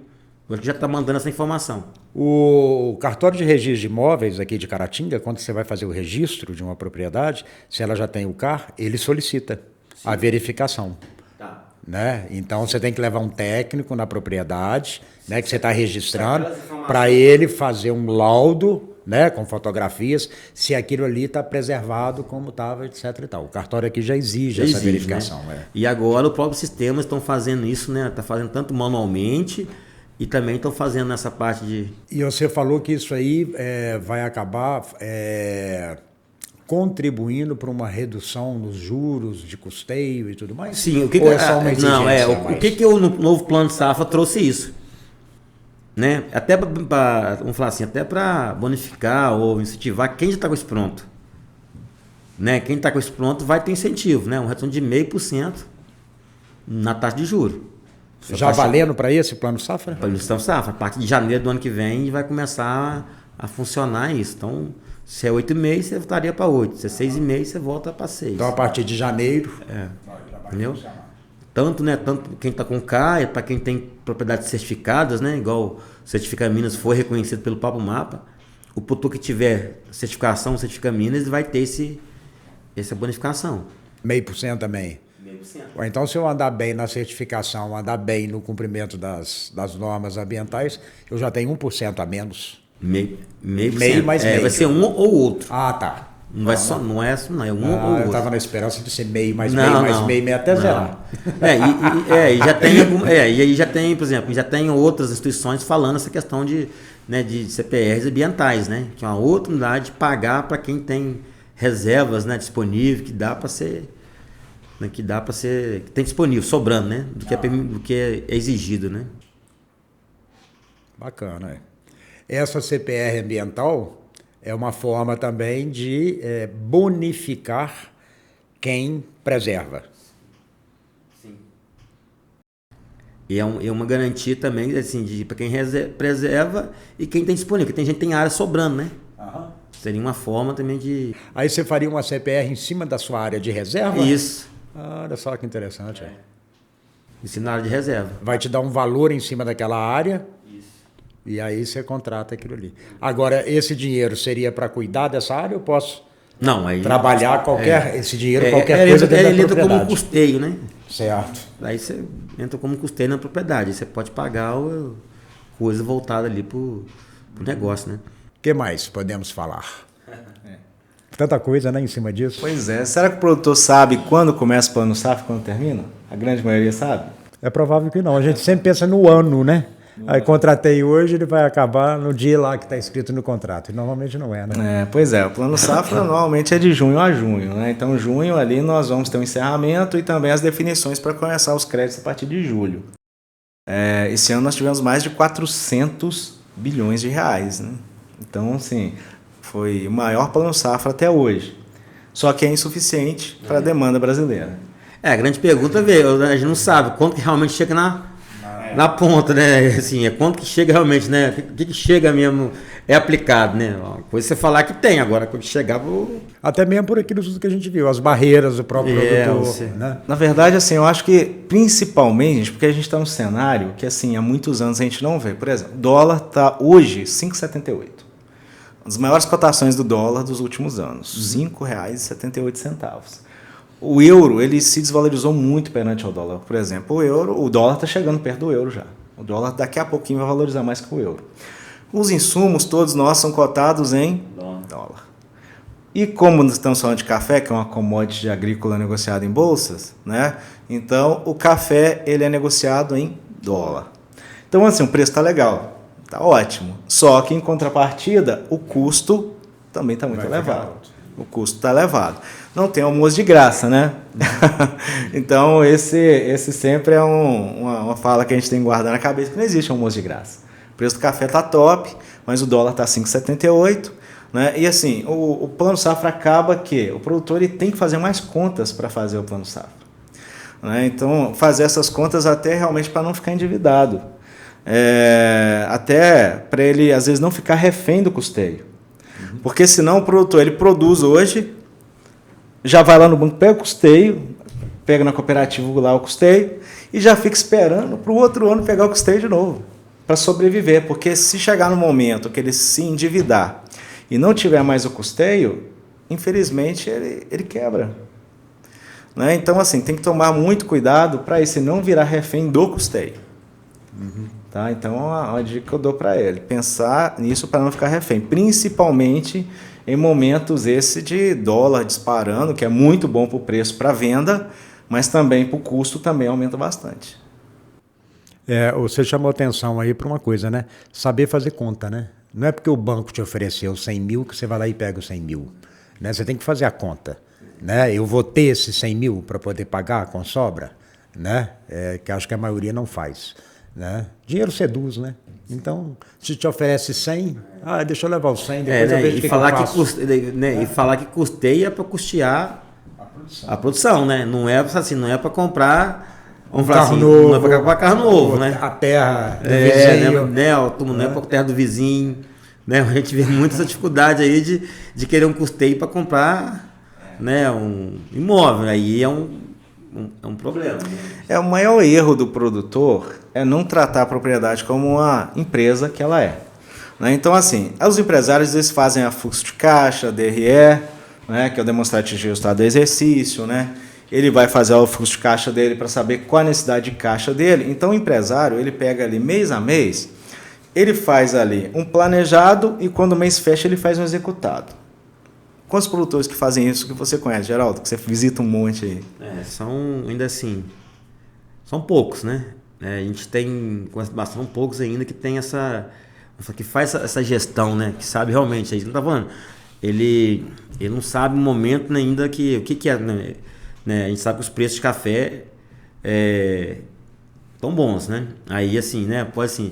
Acho que já está mandando essa informação. O cartório de registro de imóveis aqui de Caratinga, quando você vai fazer o registro de uma propriedade, se ela já tem o CAR, ele solicita a verificação. Tá. Né? Então você tem que levar um técnico na propriedade, né, que você está registrando, para ele fazer um laudo, né, com fotografias, se aquilo ali está preservado como estava, etc. e tal. O cartório aqui já exige essa verificação. Né? E agora o próprio sistema estão fazendo isso, né? Está fazendo tanto manualmente. E também estão fazendo nessa parte de... E você falou que isso aí vai acabar contribuindo para uma redução nos juros de custeio e tudo mais? Sim. O que é só uma exigência? O que o novo plano de safra trouxe isso? Né? Até para, vamos falar assim, até para bonificar ou incentivar quem já está com isso pronto. né? Quem está com isso pronto vai ter incentivo, né? Um retorno de 0,5% na taxa de juros. Já valendo para esse plano safra? Para ilustração safra. A partir de janeiro do ano que vem vai começar a funcionar isso. Então, se é 8,5, você voltaria para 8. Se é 6,5, você volta para 6. Então, a partir de janeiro... Entendeu? Tanto, né? Tanto quem está com CAIA, para quem tem propriedades certificadas, né? Igual o Certifica Minas foi reconhecido pelo Papo Mapa. O produtor que tiver certificação, Certifica Minas, ele vai ter essa bonificação. 0,5% também. 0,5%. Ou então, se eu andar bem na certificação, andar bem no cumprimento das normas ambientais, eu já tenho 1% a menos. Meio mais meio. Vai ser um ou outro. Ah, tá. Não vai só, não é um ou Eu outro. estava na esperança de ser meio mais Não, meio mais não. meio até Não. zerar. E já tem e aí já tem, por exemplo, já tem outras instituições falando essa questão de CPRs ambientais, né? Que é uma outra unidade de pagar para quem tem reservas, né, disponível, que dá para ser, né, que tem disponível, sobrando, né, do que é exigido, né? Bacana, é. Essa CPR ambiental é uma forma também de bonificar quem preserva. E é uma garantia também, assim, para quem preserva e quem tem disponível, porque tem gente que tem área sobrando, né? Seria uma forma também de... Aí você faria uma CPR em cima da sua área de reserva? Isso. Olha só que interessante. Isso na área de reserva. Vai te dar um valor em cima daquela área. Isso. E aí você contrata aquilo ali. Agora, esse dinheiro seria para cuidar dessa área ou eu posso Não, aí... trabalhar esse dinheiro, qualquer coisa dentro da ele entra como um propriedade? custeio, né? Certo. Aí você entra como custeio na propriedade. Aí você pode pagar coisa voltada ali pro negócio, né? O que mais podemos falar? Tanta coisa, né, em cima disso. Pois é. Será que o produtor sabe quando começa o plano safra e quando termina? A grande maioria sabe. É provável que não. A gente sempre pensa no ano, né? Aí contratei hoje, ele vai acabar no dia lá que está escrito no contrato. E normalmente não é, né? Pois é, o plano safra normalmente é de junho a junho, né? Então, junho ali nós vamos ter um encerramento e também as definições para começar os créditos a partir de julho. Esse ano nós tivemos mais de 400 bilhões de reais, né? Então, assim, foi o maior plano safra até hoje. Só que é insuficiente para a demanda brasileira. A grande pergunta a gente não sabe quanto que realmente chega na ponta, né? Assim, quanto que chega realmente, né? O que chega mesmo é aplicado, né? Uma coisa é você falar que tem, agora quando chegar... Até mesmo por aquilo tudo que a gente viu, as barreiras do próprio produtor. Né? Na verdade, assim, eu acho que principalmente, porque a gente está num cenário que, assim, há muitos anos a gente não vê. Por exemplo, o dólar está hoje 5,78. Uma das maiores cotações do dólar dos últimos anos, R$ 5,78. O euro, ele se desvalorizou muito perante ao dólar. Por exemplo, o dólar está chegando perto do euro já. O dólar daqui a pouquinho vai valorizar mais que o euro. Os insumos todos nós são cotados em dólar. E como estamos falando de café, que é uma commodity agrícola negociada em bolsas, né? Então o café ele é negociado em dólar. Então assim, o preço está legal, está ótimo. Só que em contrapartida, o custo também está muito elevado. O custo está elevado. Não tem almoço de graça, né? Então, esse sempre é uma fala que a gente tem que guardar na cabeça, que não existe almoço de graça. O preço do café está top, mas o dólar está 5,78. Né? E assim, o plano safra acaba que o produtor ele tem que fazer mais contas para fazer o plano safra. Né? Então, fazer essas contas até realmente para não ficar endividado. Até para ele, às vezes, não ficar refém do custeio. Porque senão o produtor ele produz hoje, já vai lá no banco, pega o custeio, pega na cooperativa lá o custeio e já fica esperando para o outro ano pegar o custeio de novo, para sobreviver. Porque se chegar no momento que ele se endividar e não tiver mais o custeio, infelizmente ele quebra. Né? Então, assim, tem que tomar muito cuidado para esse não virar refém do custeio. Tá? Então, uma dica que eu dou para ele, pensar nisso para não ficar refém, principalmente em momentos esse de dólar disparando, que é muito bom para o preço para venda, mas também para o custo também aumenta bastante. Você chamou atenção aí para uma coisa, né? Saber fazer conta, né? Não é porque o banco te ofereceu 100 mil que você vai lá e pega os 100 mil. Né? Você tem que fazer a conta. Né? Eu vou ter esses 100 mil para poder pagar com sobra, né? Que acho que a maioria não faz. né? Dinheiro seduz, né? Então, se te oferece 100, deixa eu levar os 100, depois eu né? vejo o que eu faço. E falar que custeia para custear a produção, né? Não é assim, não é para comprar Um carro novo, não é para comprar carro novo, né? A terra do vizinho. Não é para a terra do vizinho, né? A gente vê muita essa dificuldade aí de querer um custeio para comprar, né, um imóvel. Aí é um problema. O maior erro do produtor é não tratar a propriedade como uma empresa que ela é. Né? Então, assim, os empresários eles fazem a fluxo de caixa, DRE, né, que é o demonstrativo de resultado do exercício, né? Ele vai fazer o fluxo de caixa dele para saber qual a necessidade de caixa dele. Então, o empresário, ele pega ali mês a mês, ele faz ali um planejado e quando o mês fecha, ele faz um executado. Quantos produtores que fazem isso que você conhece, Geraldo? Que você visita um monte aí. Ainda assim, são poucos, né? A gente tem, são poucos ainda que tem que faz essa gestão, né? Que sabe realmente, a gente não tá falando, ele não sabe o momento ainda o que é, né? A gente sabe que os preços de café tão bons, né? Aí assim, né? Pode assim,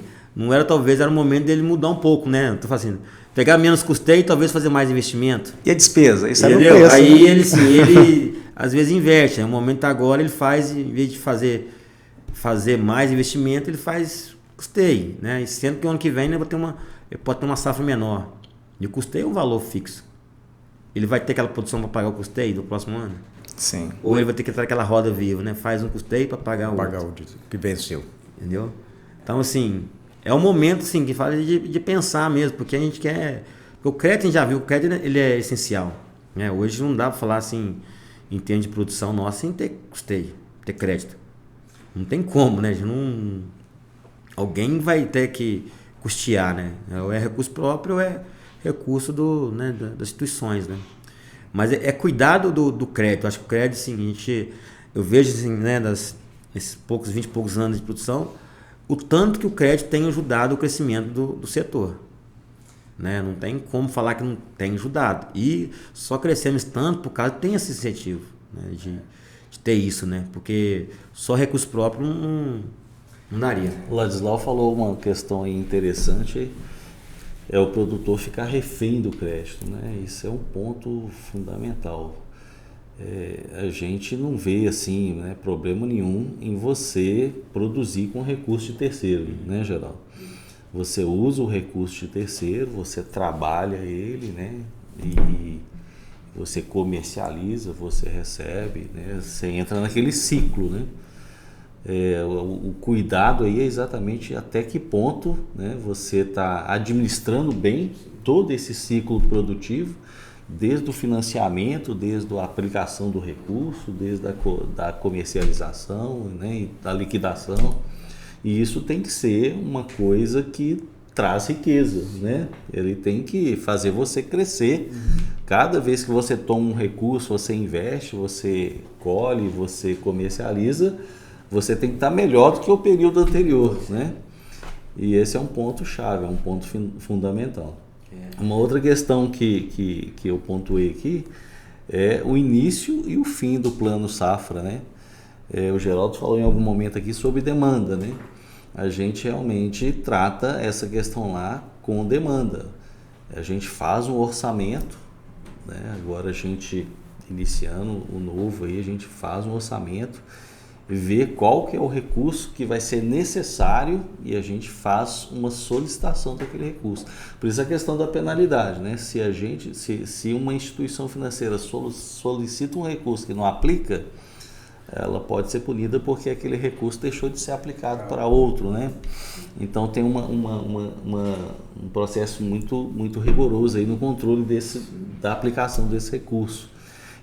talvez era o momento dele mudar um pouco, né? Tô fazendo, pegar menos custeio e talvez fazer mais investimento. E a despesa? Isso é o preço. Aí ele às vezes inverte, né? O momento agora ele faz, em vez de fazer mais investimento, ele faz custeio, né? E sendo que o ano que vem, né, pode ter uma safra menor. E o custeio é um valor fixo. Ele vai ter aquela produção para pagar o custeio do próximo ano? Sim. Ou ele vai ter que estar aquela roda viva, né? Faz um custeio para pagar o que venceu. Entendeu? Então, assim, é um momento assim, que fala de pensar mesmo, porque a gente quer... O crédito, a gente já viu, o crédito ele é essencial. Né? Hoje não dá para falar assim, em termos de produção nossa, sem ter custeio, ter crédito. Não tem como, né? Alguém vai ter que custear, né? Ou é recurso próprio ou é recurso das instituições, né? Mas é cuidado do crédito. Acho que o crédito, assim, eu vejo, assim, né, nesses 20 e poucos anos de produção, o tanto que o crédito tem ajudado o crescimento do setor. Né? Não tem como falar que não tem ajudado. E só crescemos tanto por causa que tem esse incentivo, né, de ter isso, né? Porque só recurso próprio não daria. O Ladislau falou uma questão aí interessante, é o produtor ficar refém do crédito, né? Isso é um ponto fundamental. A gente não vê assim, né, problema nenhum em você produzir com recurso de terceiro, né, Geraldo? Você usa o recurso de terceiro, você trabalha ele, né, e você comercializa, você recebe, né, você entra naquele ciclo, né? O cuidado aí é exatamente até que ponto, né, você está administrando bem todo esse ciclo produtivo, desde o financiamento, desde a aplicação do recurso, desde da comercialização, né, e da liquidação. E isso tem que ser uma coisa que traz riqueza, né? Ele tem que fazer você crescer. Cada vez que você toma um recurso, você investe, você colhe, você comercializa, você tem que estar melhor do que o período anterior, né? E esse é um ponto chave, é um ponto fundamental. Uma outra questão que eu pontuei aqui é o início e o fim do plano safra, né? O Geraldo falou em algum momento aqui sobre demanda, né? A gente realmente trata essa questão lá com demanda. A gente faz um orçamento, né? Agora a gente, iniciando o novo aí, a gente faz um orçamento, vê qual que é o recurso que vai ser necessário e a gente faz uma solicitação daquele recurso. Por isso a questão da penalidade, né? Se uma instituição financeira solicita um recurso que não aplica, ela pode ser punida porque aquele recurso deixou de ser aplicado para outro, né? Então tem um processo muito rigoroso aí no controle da aplicação desse recurso.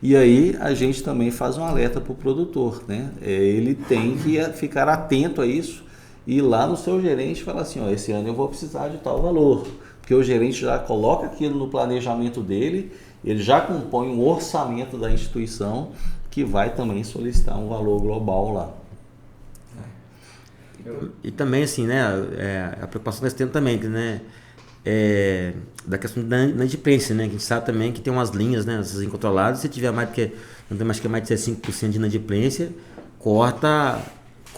E aí a gente também faz um alerta para o produtor, né? Ele tem que ficar atento a isso e ir lá no seu gerente e falar assim, ó, esse ano eu vou precisar de tal valor, porque o gerente já coloca aquilo no planejamento dele, ele já compõe um orçamento da instituição que vai também solicitar um valor global lá. E também assim, né, a preocupação desse tempo também, né, da questão da inadimplência, né, que a gente sabe também que tem umas linhas, né, essas incontroladas, se tiver mais de 5% de inadimplência, corta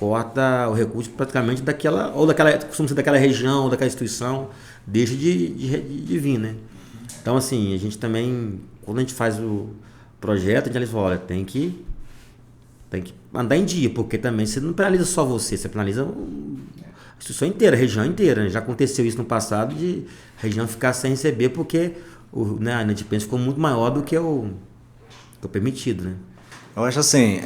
corta o recurso praticamente costuma ser daquela região, ou daquela instituição, deixa de vir, né? Então, assim, a gente também, quando a gente faz o projeto, a gente fala, olha, tem que andar em dia, porque também você não penaliza só você penaliza a instituição inteira, a região inteira, né? Já aconteceu isso no passado, de a região ficar sem receber, porque a inadimplência ficou muito maior do que o permitido, né? Eu acho assim,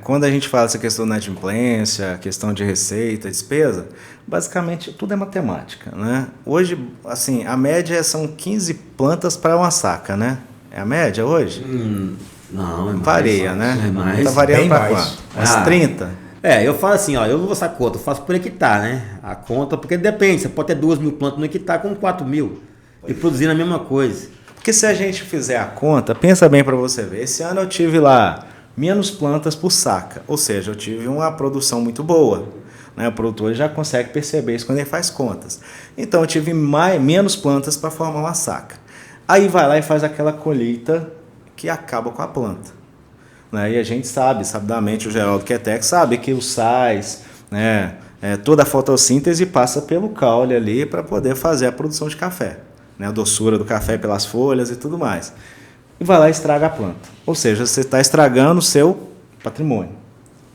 quando a gente fala essa questão da inadimplência, questão de receita, despesa, basicamente tudo é matemática, né? Hoje, assim, a média são 15 plantas para uma saca, né? É a média hoje? Não, é mais. Varia, né? É mais. Tá variando para mais. quanto? Umas 30? Eu falo assim, ó, eu não vou essa conta, eu faço por hectare, né? A conta, porque depende, você pode ter 2.000 plantas no hectare com 4.000 e produzindo a mesma coisa. Porque se a gente fizer a conta, pensa bem para você ver, esse ano eu tive lá menos plantas por saca, ou seja, eu tive uma produção muito boa, né? O produtor já consegue perceber isso quando ele faz contas. Então eu tive menos plantas para formar uma saca. Aí vai lá e faz aquela colheita que acaba com a planta, né? E a gente sabe, sabidamente, o Geraldo Quetec sabe que os sais, né, toda a fotossíntese passa pelo caule ali para poder fazer a produção de café, né? A doçura do café pelas folhas e tudo mais. E vai lá e estraga a planta. Ou seja, você está estragando o seu patrimônio.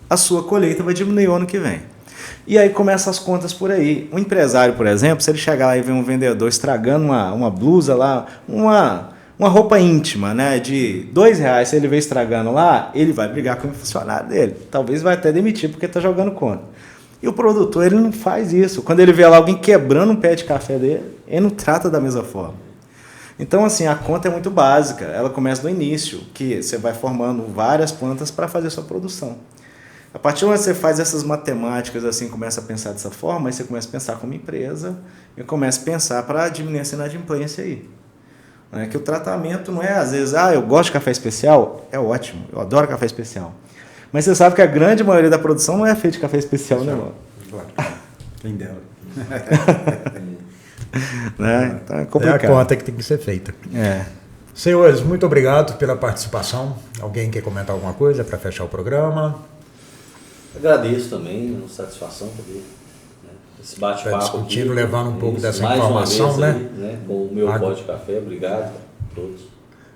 A sua colheita vai diminuir o ano que vem. E aí começam as contas por aí. Um empresário, por exemplo, se ele chegar lá e ver um vendedor estragando uma blusa lá, uma roupa íntima, né, de R$2, se ele vê estragando lá, ele vai brigar com o funcionário dele. Talvez vai até demitir porque está jogando conta. E o produtor, ele não faz isso. Quando ele vê lá alguém quebrando um pé de café dele, ele não trata da mesma forma. Então, assim, a conta é muito básica. Ela começa no início, que você vai formando várias plantas para fazer a sua produção. A partir do momento que você faz essas matemáticas, assim, começa a pensar dessa forma, aí você começa a pensar como empresa e começa a pensar para diminuir essa inadimplência aí. Que o tratamento não é, às vezes, eu gosto de café especial, é ótimo, eu adoro café especial. Mas você sabe que a grande maioria da produção não é feita de café especial, né, mano? Quem dera. Né? Então é complicado. É a conta que tem que ser feita. Senhores, muito obrigado pela participação. Alguém quer comentar alguma coisa para fechar o programa? Agradeço também, uma satisfação poder, né, esse bate-papo. Discutindo, levando um pouco dessa mais informação, uma vez né? Aí, né? Com o meu pó de café, obrigado a todos.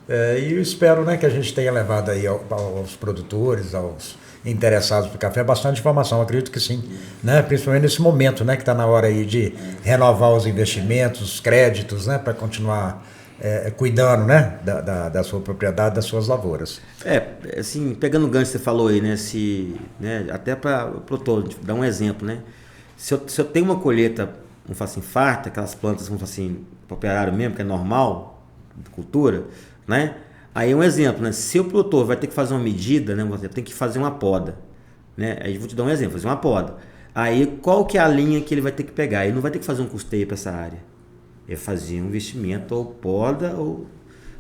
E eu espero, né, que a gente tenha levado aí aos produtores, aos interessados por café, bastante informação, acredito que sim, né? Principalmente nesse momento, né, que está na hora aí de renovar os investimentos, os créditos, né, para continuar cuidando, né, da sua propriedade, das suas lavouras. Assim, pegando o gancho que você falou aí, né, até para o produtor, dar um exemplo, né, se eu tenho uma colheita, vamos falar assim, farta, aquelas plantas, vamos falar assim, para operário mesmo, que é normal, de cultura, né, aí é um exemplo, né, se o produtor vai ter que fazer uma medida, né, tem que fazer uma poda, né, aí eu vou te dar um exemplo, fazer uma poda, aí qual que é a linha que ele vai ter que pegar? Ele não vai ter que fazer um custeio para essa área, ele fazia um investimento ou poda ou,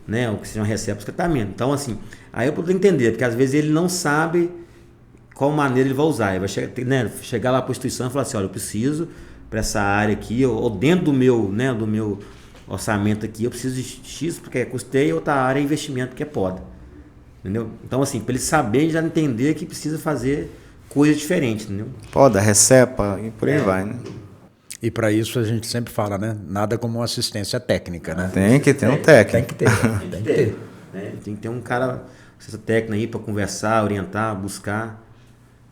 né, ou que seja uma recebe para tratamento. Então, assim, aí eu posso entender, porque às vezes ele não sabe qual maneira ele vai usar. Ele vai chegar lá para a instituição e falar assim, olha, eu preciso para essa área aqui, ou dentro do meu orçamento aqui, eu preciso de X porque é custeio, outra área é investimento que é poda. Entendeu? Então, assim, para ele saber, já entender que precisa fazer coisa diferente, entendeu? Poda, recepa e por aí vai, né? E para isso a gente sempre fala, né? Nada como uma assistência técnica, né? Tem que ter um técnico. Tem que ter. Tem que ter. Né? Tem que ter um cara, assistência técnica aí para conversar, orientar, buscar.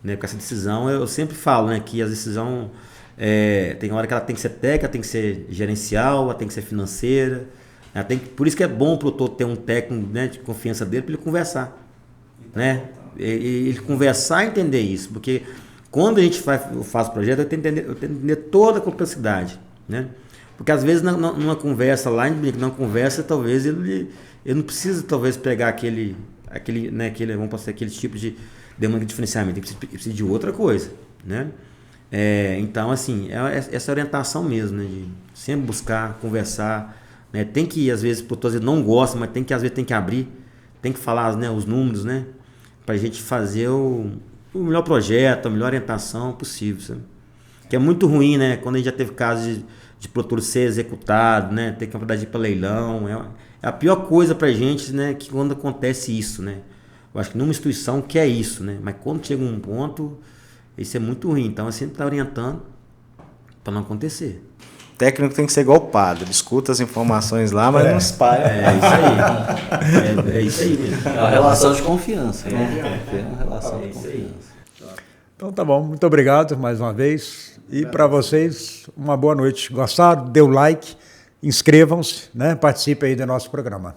Né? Porque essa decisão, eu sempre falo, né? Que a decisão, tem hora que ela tem que ser técnica, tem que ser gerencial, ela tem que ser financeira. Por isso que é bom o produtor ter um técnico, né, de confiança dele para ele conversar. Né? Ele conversar e entender isso. Porque quando a gente faz o projeto, eu tenho que entender toda a complexidade, né? Porque às vezes numa conversa lá, numa conversa, talvez ele não precisa talvez pegar aquele, né, vamos passar aquele tipo de demanda de financiamento, ele precisa de outra coisa, né? Então, assim, essa orientação mesmo, né, de sempre buscar, conversar, né? Tem que, às vezes, por todos não gosta, mas às vezes tem que abrir, tem que falar, né, os números, né? Pra gente fazer o melhor projeto, a melhor orientação possível, sabe? Que é muito ruim, né? Quando a gente já teve casos de produtor ser executado, né? Ter que ir para leilão. É a pior coisa pra gente, né? Que quando acontece isso, né? Eu acho que nenhuma instituição quer isso, né? Mas quando chega um ponto, Isso é muito ruim. Então, eu sempre estou orientando para não acontecer. O técnico tem que ser igual o padre, escuta as informações lá, mas não espalha. É isso aí. É isso aí mesmo. É uma relação de confiança, né? É uma relação de confiança. Então tá bom, muito obrigado mais uma vez. E para vocês, uma boa noite. Gostaram? Dê o like, inscrevam-se, né? Participem aí do nosso programa.